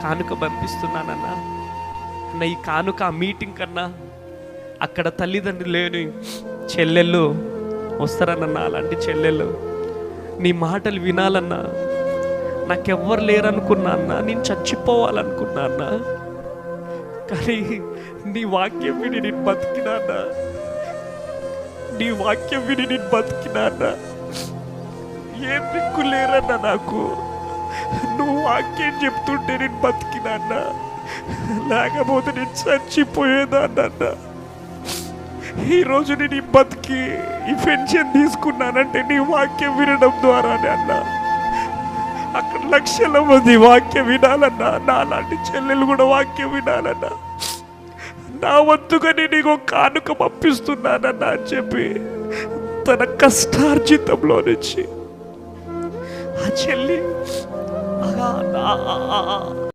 కానుక పంపిస్తున్నానన్నా. అన్న ఈ కానుక ఆ మీటింగ్ కన్నా అక్కడ తల్లిదండ్రులు లేని చెల్లెళ్ళు వస్తారనన్నా. అలాంటి చెల్లెళ్ళు నీ మాటలు వినాలన్నా. నాకెవ్వరు లేరనుకున్నా అన్న, నేను చచ్చిపోవాలనుకున్నా అన్న. కానీ నీ వాక్యం విని నేను బతికినా అన్న. నీ వాక్యం విని నేను బతికినా అన్న. ఏం దిక్కు లేరన్నా నాకు. నువ్వు వాక్యం చెప్తుంటే నేను బతికినా అన్న. లేకపోతే నేను చచ్చిపోయేదాన్న. ఈరోజు నేను ఈ బతికి ఈ పెన్షన్ తీసుకున్నానంటే నీ వాక్యం వినడం ద్వారానే అన్న. అక్కడ లక్షల మంది వాక్యం వినాలన్నా. నాలాంటి చెల్లెలు కూడా వాక్యం వినాలన్నా. నా వంతుగా నేను ఇంకో కానుక పంపిస్తున్నానన్నా అని చెప్పి తన కష్టార్జితంలో నుంచి ఆ చెల్లి